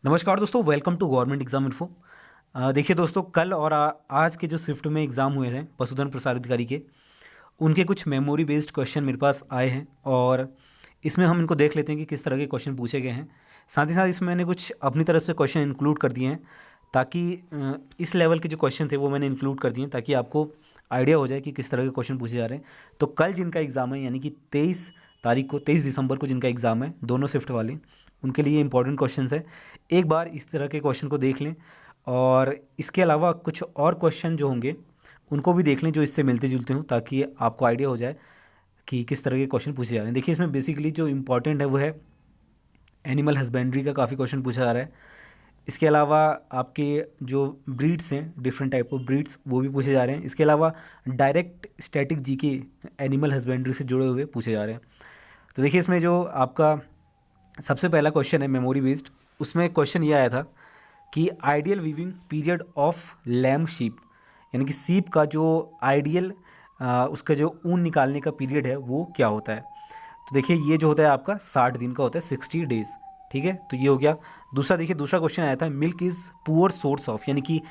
नमस्कार दोस्तों, welcome to government exam info. देखिए दोस्तों, कल और आज के जो शिफ्ट में एग्ज़ाम हुए हैं पशुधन प्रसार अधिकारी के, उनके कुछ मेमोरी बेस्ड क्वेश्चन मेरे पास आए हैं और इसमें हम इनको देख लेते हैं कि किस तरह के क्वेश्चन पूछे गए हैं। साथ ही साथ इसमें मैंने कुछ अपनी तरफ से क्वेश्चन इंक्लूड कर दिए हैं ताकि इस लेवल के जो क्वेश्चन थे वो मैंने इंक्लूड कर दिए हैं ताकि आपको आइडिया हो जाए कि किस तरह के क्वेश्चन पूछे जा रहे हैं। तो कल जिनका एग्ज़ाम है, यानी कि 23 दिसंबर को जिनका एग्ज़ाम है, दोनों शिफ्ट वाले, उनके लिए इंपॉर्टेंट क्वेश्चंस है। एक बार इस तरह के क्वेश्चन को देख लें और इसके अलावा कुछ और क्वेश्चन जो होंगे उनको भी देख लें जो इससे मिलते जुलते हों, ताकि आपको आइडिया हो जाए कि किस तरह के क्वेश्चन पूछे जा रहे हैं। देखिए, इसमें बेसिकली जो इम्पोर्टेंट है वो है एनिमल हस्बेंड्री का काफ़ी क्वेश्चन पूछा जा रहा है। इसके अलावा आपके जो ब्रीड्स हैं, डिफरेंट टाइप ऑफ ब्रीड्स, वो भी पूछे जा रहे हैं। इसके अलावा direct static GK animal husbandry से जुड़े हुए पूछे जा रहे हैं। तो देखिए, इसमें जो आपका सबसे पहला क्वेश्चन है मेमोरी बेस्ड, उसमें क्वेश्चन ये आया था कि ideal weaning period of lamb sheep, यानी कि सीप का जो आइडियल उसका जो ऊन निकालने का पीरियड है वो क्या होता है। तो देखिए, ये जो होता है आपका 60 दिन का होता है, 60 डेज। ठीक है, तो ये हो गया। दूसरा देखिए, दूसरा क्वेश्चन आया था milk is poor source of, यानी कि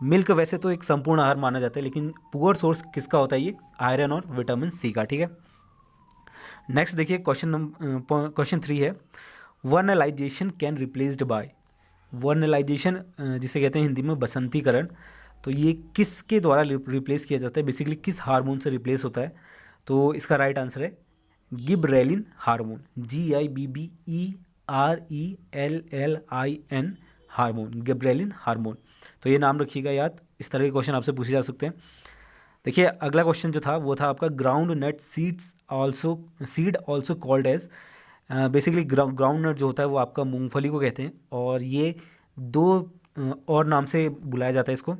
मिल्क वैसे तो एक संपूर्ण आहार माना जाता है, लेकिन पुअर सोर्स किसका होता है, ये आयरन और विटामिन सी का। ठीक है, नेक्स्ट देखिए, क्वेश्चन 3 है vernalization can replaced by. Vernalization जिसे कहते हैं हिंदी में बसंतीकरण, तो ये किसके द्वारा रिप्लेस किया जाता है, बेसिकली किस हार्मोन से रिप्लेस होता है। तो इसका राइट आंसर है gibberellin hormone, GIBBERELLIN hormone, gibberellin hormone. तो ये नाम रखिएगा याद, इस तरह के क्वेश्चन आपसे पूछे जा सकते हैं। देखिए, अगला क्वेश्चन जो था वो था आपका groundnut seed also called as. Basically groundnut जो होता है वो आपका मूंगफली को कहते हैं, और ये दो और नाम से बुलाया जाता है, इसको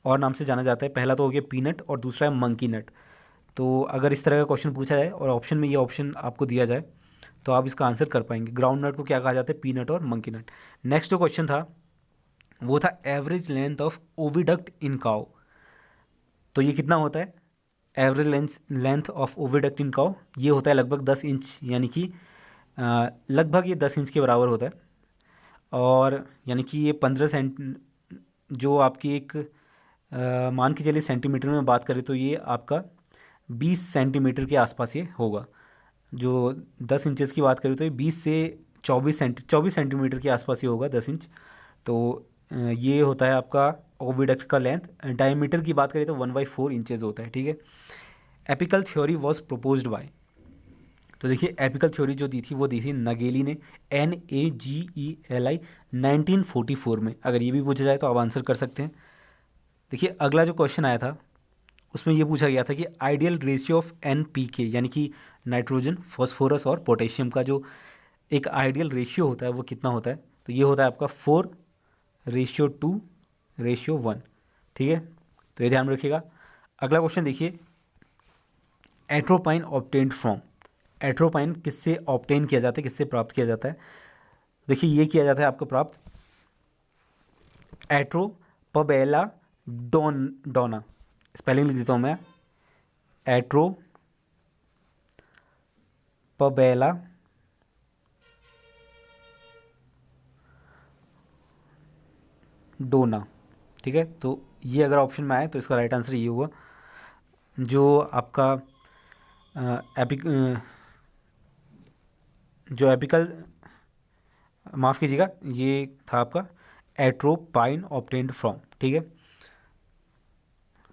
और नाम से जाना जाता है। पहला तो हो गया पीनट और दूसरा है मंकी नट। तो अगर इस तरह का क्वेश्चन पूछा जाए और ऑप्शन में ये ऑप्शन आपको दिया जाए तो आप इसका आंसर कर पाएंगे। ग्राउंड नट को क्या कहा जाता है, पीनट और मंकी नट। नेक्स्ट जो क्वेश्चन था वो था average length of oviduct in cow. तो ये कितना होता है, average length of oviduct in cow, ये होता है लगभग 10 इंच, यानी कि लगभग ये 10 इंच के बराबर होता है। और यानी कि ये 15 सेंट, जो आपकी एक मान के चलिए सेंटीमीटर में बात करें तो ये आपका 20 सेंटीमीटर के आसपास ये होगा। जो 10 इंचेस की बात करें तो ये 20 से 24 सेंटीमीटर के आसपास ही होगा, 10 इंच। तो ये होता है आपका ओविडक्ट का लेंथ। डायमीटर की बात करें तो 1/4 इंचेस होता है। ठीक है, apical theory was proposed by. तो देखिए, एपिकल थ्योरी जो दी थी वो दी थी नगेली ने, NAGELI, 1944 में। अगर ये भी पूछा जाए तो आप आंसर कर सकते हैं। देखिए, अगला जो क्वेश्चन आया था उसमें ये पूछा गया था कि आइडियल रेशियो ऑफ NPK, यानी कि नाइट्रोजन, फॉस्फोरस और पोटेशियम का जो एक आइडियल रेशियो होता है वो कितना होता है। तो ये होता है आपका 4:2:1। ठीक है, तो ये ध्यान रखिएगा। अगला क्वेश्चन देखिए, एट्रोपाइन ऑब्टेन्ड फ्रॉम। एट्रोपाइन किससे ऑब्टेन किया जाता है, किससे प्राप्त किया जाता है। देखिए, ये किया जाता है आपका प्राप्त एट्रोपबेला डोना। स्पेलिंग लिख देता हूँ मैं, एट्रोपबेला डोना। ठीक है, तो ये अगर ऑप्शन में आए तो इसका राइट आंसर ये हुआ। जो आपका जो एपिकल, माफ़ कीजिएगा, ये था आपका एट्रोपाइन ऑब्टेन्ड फ्रॉम। ठीक है,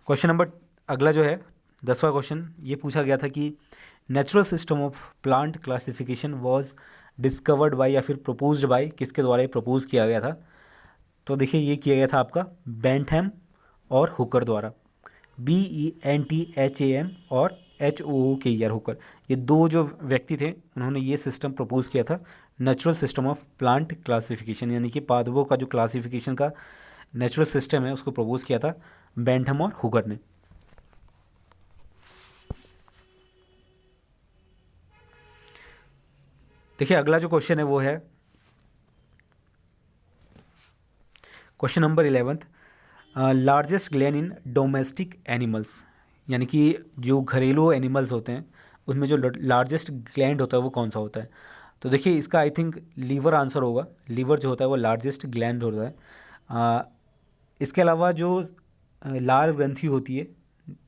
क्वेश्चन नंबर अगला जो है 10वां क्वेश्चन, ये पूछा गया था कि natural system of plant classification was discovered by, या फिर प्रपोज्ड बाय, किसके द्वारा ये प्रपोज किया गया था। तो देखिए, ये किया गया था आपका बेंथम और हुकर द्वारा, BENTHAM और HOOKER, हुकर। ये दो जो व्यक्ति थे उन्होंने ये सिस्टम प्रपोज किया था, natural system of plant classification, यानी कि पादपों का जो क्लासिफिकेशन का नेचुरल सिस्टम है उसको प्रपोज किया था बेंथम और हुकर ने। देखिए, अगला जो क्वेश्चन है वो है question number 11, largest gland in domestic animals, यानी कि जो घरेलू एनिमल्स होते हैं उसमें जो लार्जेस्ट ग्लैंड होता है वो कौन सा होता है। तो देखिए इसका आई थिंक लीवर आंसर होगा। लीवर जो होता है वो लार्जेस्ट ग्लैंड होता है। इसके अलावा जो लार ग्रंथि होती है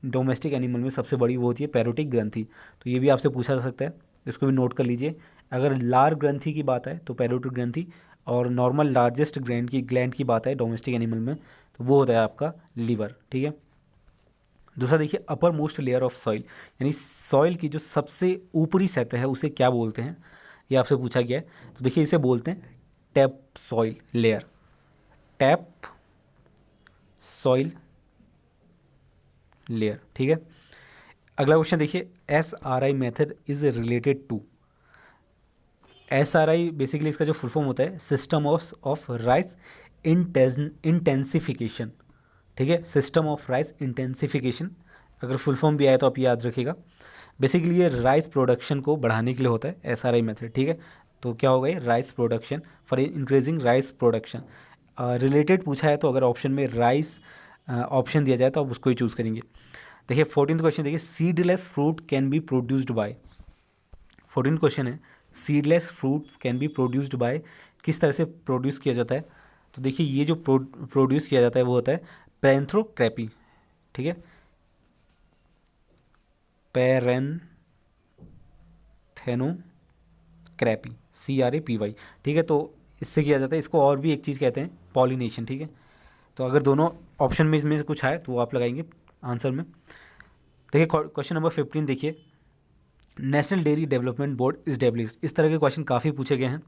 डोमेस्टिक एनिमल में सबसे बड़ी, वो होती है पैरोटिक ग्रंथि। तो ये भी आपसे पूछा जा सकता है, इसको भी नोट कर लीजिए। अगर लार ग्रंथि की बात है तो पैरोटिक ग्रंथि, और नॉर्मल लार्जेस्ट ग्लैंड की बात है डोमेस्टिक एनिमल में तो वो होता है आपका लीवर। ठीक है। दूसरा देखिए upper most layer of soil, यानी सॉइल की जो सबसे ऊपरी सतह है उसे क्या बोलते हैं, ये आपसे पूछा गया है। तो देखिए इसे बोलते हैं topsoil layer, topsoil layer. ठीक है। अगला क्वेश्चन देखिए SRI method is related to. SRI basically इसका जो फुल फॉर्म होता है सिस्टम ऑफ राइस इंटेंसिफिकेशन। ठीक है, सिस्टम ऑफ राइस इंटेंसिफिकेशन, अगर फुल फॉर्म भी आया तो आप याद रखिएगा। बेसिकली ये राइस प्रोडक्शन को बढ़ाने के लिए होता है SRI मेथड। ठीक है, तो क्या होगा ये rice production, for increasing rice production. Related पूछा है तो अगर ऑप्शन में राइस ऑप्शन दिया जाए तो आप उसको ही चूज़ करेंगे। देखिए 14th क्वेश्चन देखिए seedless fruit can be produced by. 14th question है seedless fruits can be produced by, किस तरह से प्रोड्यूस किया जाता है। तो देखिए ये जो प्रोड्यूस किया जाता है वो होता है पैरेंथ्रोक्रैपी। ठीक है, पैरेंथेनोक्रैपी, CRAPY। ठीक है, तो इससे किया जाता है। इसको और भी एक चीज़ कहते हैं पॉलिनेशन। ठीक है, तो अगर दोनों ऑप्शन में इसमें से कुछ आए तो वो आप लगाएंगे आंसर में। देखिए क्वेश्चन नंबर 15 देखिए national dairy development board establish. इस तरह के क्वेश्चन काफ़ी पूछे गए हैं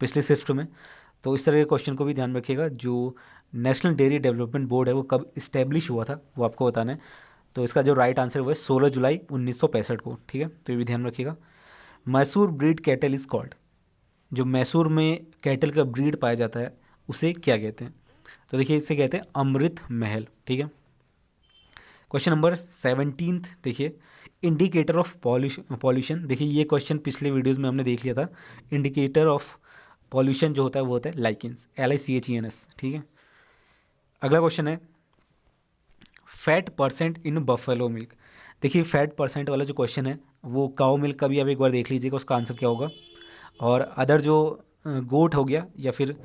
पिछले शिफ्ट में, तो इस तरह के क्वेश्चन को भी ध्यान रखिएगा। जो नेशनल डेयरी डेवलपमेंट बोर्ड है वो कब इस्टेब्लिश हुआ था वो आपको बताना है। तो इसका जो राइट आंसर हुआ है 16 जुलाई 1965 को। ठीक है, तो ये भी ध्यान रखिएगा। Mysore breed cattle is called, जो मैसूर में कैटल का ब्रीड पाया जाता है उसे क्या कहते हैं। तो देखिए इसे कहते हैं अमृत महल। ठीक है। क्वेश्चन नंबर 17 देखिए इंडिकेटर ऑफ पॉल्यूशन। देखिए ये क्वेश्चन पिछले वीडियोस में हमने देख लिया था। इंडिकेटर ऑफ पॉल्यूशन जो होता है वो होता है लाइकेंस, LICHENS। ठीक है। अगला क्वेश्चन है fat percent in buffalo milk. देखिए फैट परसेंट वाला जो क्वेश्चन है वो काऊ मिल्क का भी आप एक बार देख लीजिएगा, उसका आंसर क्या होगा। और अदर जो गोट हो गया या फिर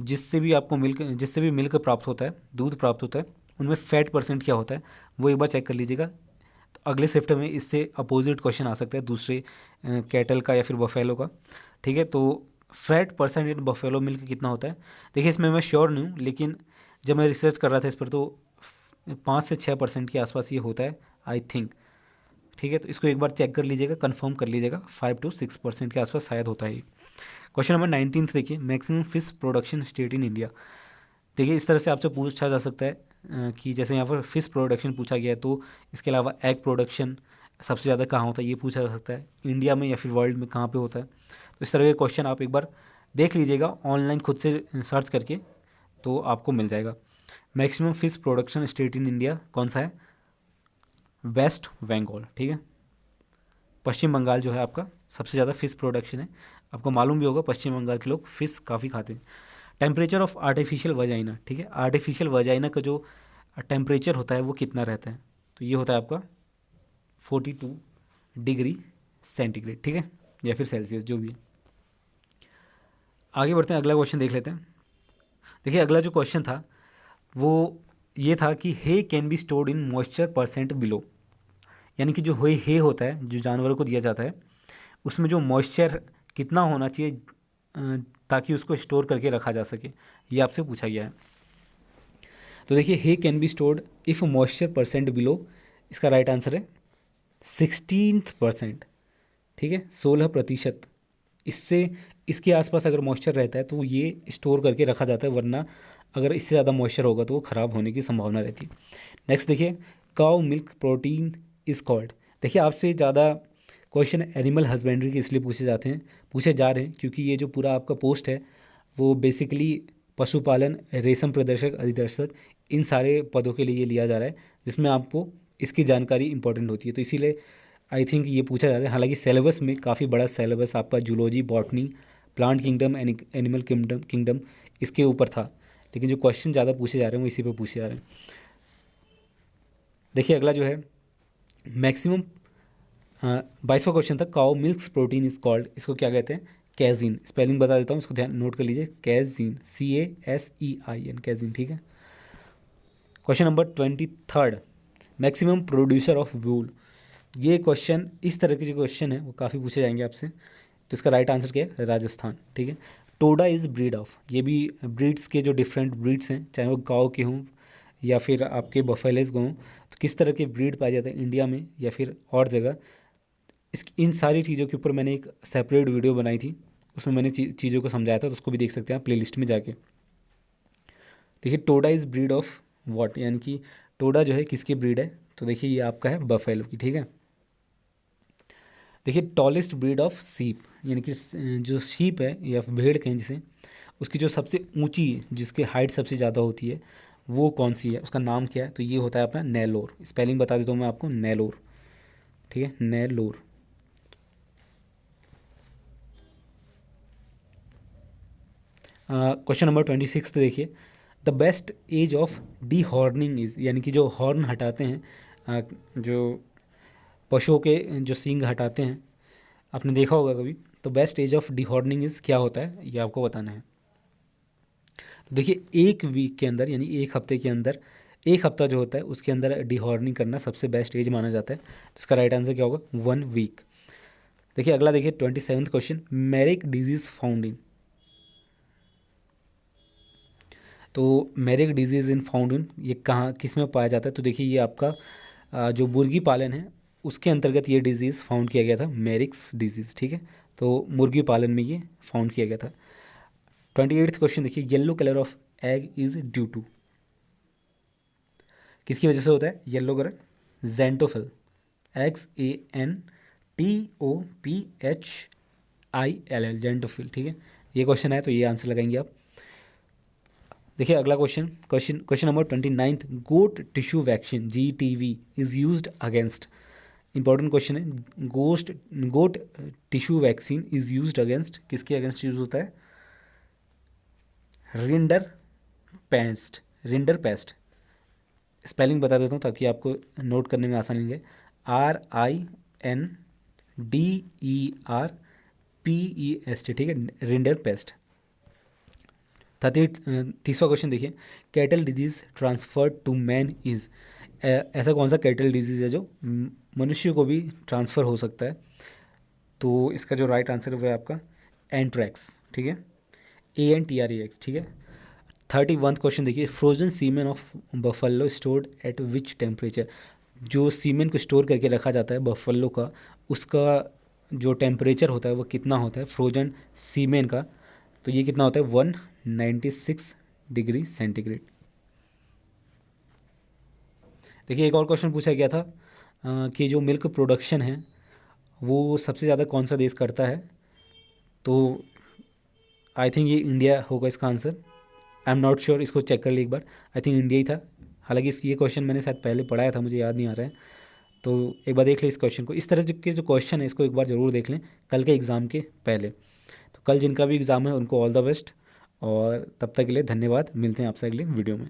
जिससे भी मिल्क प्राप्त होता है, दूध प्राप्त होता है, उनमें फैट परसेंट क्या होता है वो एक बार चेक कर लीजिएगा। तो अगले शिफ्ट में इससे अपोजिट क्वेश्चन आ सकता है दूसरे कैटल का या फिर बफेलो का। ठीक है, तो fat percent in buffalo milk कितना होता है। देखिए इसमें मैं श्योर नहीं हूँ, लेकिन जब मैं रिसर्च कर रहा था इस पर तो 5 से 6% के आसपास ये होता है आई थिंक। ठीक है, तो इसको एक बार चेक कर लीजिएगा, कंफर्म कर लीजिएगा, 5 to 6% के आसपास शायद होता है। क्वेश्चन नंबर 19 देखिए maximum fish production state in India. देखिए इस तरह से आपसे पूछा जा सकता है कि जैसे यहाँ पर फिश प्रोडक्शन पूछा गया है तो इसके अलावा एग प्रोडक्शन सबसे ज़्यादा कहाँ होता है ये पूछा जा सकता है, इंडिया में या फिर वर्ल्ड में कहाँ पे होता है। तो इस तरह के क्वेश्चन आप एक बार देख लीजिएगा ऑनलाइन खुद से सर्च करके, तो आपको मिल जाएगा। Maximum fish production state in India कौन सा है, वेस्ट बंगाल। ठीक है, पश्चिम बंगाल जो है आपका सबसे ज़्यादा फ़िश प्रोडक्शन है। आपको मालूम भी होगा पश्चिम बंगाल के लोग फ़िश काफ़ी खाते हैं। Temperature of artificial vagina. ठीक है, आर्टिफिशियल वजाइना का जो टेम्परेचर होता है वो कितना रहता है, तो ये होता है आपका 42 डिग्री सेंटीग्रेड। ठीक है, या फिर सेल्सियस जो भी है। आगे बढ़ते हैं, अगला क्वेश्चन देख लेते हैं। देखिए अगला जो क्वेश्चन था वो ये था कि hay can be stored in moisture percent below, यानी कि जो हे होता है जो जानवरों को दिया जाता है उसमें जो मॉइस्चर कितना होना चाहिए ताकि उसको स्टोर करके रखा जा सके, ये आपसे पूछा गया है। तो देखिए hay can be stored if moisture percent below, इसका राइट आंसर है 16%। ठीक है, 16%। इससे इसके आसपास अगर मॉइस्चर रहता है तो ये स्टोर करके रखा जाता है, वरना अगर इससे ज़्यादा मॉइस्चर होगा तो वो ख़राब होने की संभावना रहती है। नेक्स्ट देखिए cow milk protein is called. देखिए आपसे ज़्यादा क्वेश्चन एनिमल हस्बेंड्री के इसलिए पूछे जा रहे हैं क्योंकि ये जो पूरा आपका पोस्ट है वो बेसिकली पशुपालन, रेशम प्रदर्शक, अधिदर्शक, इन सारे पदों के लिए ये लिया जा रहा है जिसमें आपको इसकी जानकारी इंपॉर्टेंट होती है। तो इसीलिए आई थिंक ये पूछा जा रहा है। हालांकि सिलेबस में काफ़ी बड़ा सिलेबस आपका zoology, botany, plant kingdom, animal kingdom इसके ऊपर था, लेकिन जो क्वेश्चन ज़्यादा पूछे जा रहे हैं वो इसी पे पूछे जा रहे हैं। देखिए अगला जो है मैक्सिमम 22वां क्वेश्चन था cow milk protein is called, इसको क्या कहते हैं, कैजीन, स्पेलिंग बता देता हूँ, उसको ध्यान नोट कर लीजिए, कैजीन, CASEIN, कैजीन, ठीक है। Question number 23, maximum producer of wool. ये क्वेश्चन, इस तरह के जो क्वेश्चन है वो काफ़ी पूछे जाएंगे आपसे। तो इसका राइट आंसर क्या है? राजस्थान, ठीक है। टोडा इज़ ब्रीड ऑफ, ये भी ब्रीड्स के जो डिफरेंट ब्रीड्स हैं, चाहे वो गाँव के हों या फिर आपके बफेलेस को हों, तो किस तरह के ब्रीड पाए जाते हैं इंडिया में या फिर और जगह, इन सारी चीज़ों के ऊपर मैंने एक सेपरेट वीडियो बनाई थी, उसमें मैंने चीज़ों को समझाया था, तो उसको भी देख सकते हैं आप प्लेलिस्ट में जाके। देखिए Toda is breed of what, यानी कि टोडा जो है किसकी ब्रीड है, तो देखिए ये आपका है बफेलो की, ठीक है। देखिए टॉलेस्ट ब्रीड ऑफ सीप, यानी कि जो शीप है या भेड़ कहें जिसे, उसकी जो सबसे ऊंची, जिसकी हाइट सबसे ज़्यादा होती है, वो कौन सी है, उसका नाम क्या है, तो ये होता है अपना नेलोर। स्पेलिंग बता देता हूँ मैं आपको, नेलोर, ठीक है, नेलोर। क्वेश्चन नंबर 26 देखिए, the best age of dehorning is, यानी कि जो हॉर्न हटाते हैं, जो पशुओं के जो सींग हटाते हैं, आपने देखा होगा कभी, तो best age of dehorning is क्या होता है, ये आपको बताना है। तो देखिए एक वीक के अंदर, यानी एक हफ्ते के अंदर, एक हफ्ता जो होता है उसके अंदर डी हॉर्निंग करना सबसे बेस्ट एज माना जाता है। तो इसका राइट आंसर क्या होगा? 1 वीक। देखिए अगला, देखिए 27th question, मेरिक disease found in. तो मेरिक डिजीज़ इन फाउंड इन, ये कहाँ किस में पाया जाता है, तो देखिए ये आपका जो मुर्गी पालन है उसके अंतर्गत ये डिजीज़ फाउंड किया गया था, मेरिक्स डिजीज़, ठीक है। तो मुर्गी पालन में ये फाउंड किया गया था। 28th क्वेश्चन देखिए, yellow colour of egg is due to, किसकी वजह से होता है yellow colour? Xanthophyll, XANTOPHILL, xanthophyll, ठीक है। ये क्वेश्चन है तो ये आंसर लगाएंगे आप। देखिए अगला question number 29, goat tissue vaccine GTV is used against, important question है। Goat tissue vaccine is used against, किसके अगेंस्ट यूज होता है? Rinder paste. स्पेलिंग बता देता हूँ ताकि आपको नोट करने में आसानी लगे, RINDERPEST, ठीक है, रिंडर पेस्ट। 30वां क्वेश्चन देखिए, cattle disease transferred to man is, ऐसा कौन सा कैटल डिजीज़ है जो मनुष्य को भी ट्रांसफ़र हो सकता है, तो इसका जो राइट आंसर है वो है आपका एंट्रैक्स, ठीक है, ANTRAX, ठीक है। 31st क्वेश्चन देखिए, frozen semen of buffalo stored at which temperature, जो सीमेन को स्टोर करके रखा जाता है बफेलो का, उसका जो टेम्परेचर होता है वो कितना होता है फ्रोजन सीमेन का, तो ये कितना होता है? 196 डिग्री सेंटीग्रेड। देखिए एक और क्वेश्चन पूछा गया था कि जो मिल्क प्रोडक्शन है वो सबसे ज़्यादा कौन सा देश करता है, तो आई थिंक ये इंडिया होगा इसका answer. I am not sure, इसको चेक कर ली एक बार, आई थिंक इंडिया ही था। हालांकि ये क्वेश्चन मैंने शायद पहले पढ़ाया था, मुझे याद नहीं आ रहा है, तो एक बार देख लें इस क्वेश्चन को। इस तरह के जो क्वेश्चन है इसको एक बार ज़रूर देख लें कल के एग्ज़ाम के पहले। तो कल जिनका भी एग्ज़ाम है उनको ऑल द बेस्ट, और तब तक के लिए धन्यवाद। मिलते हैं आपसे अगले वीडियो में।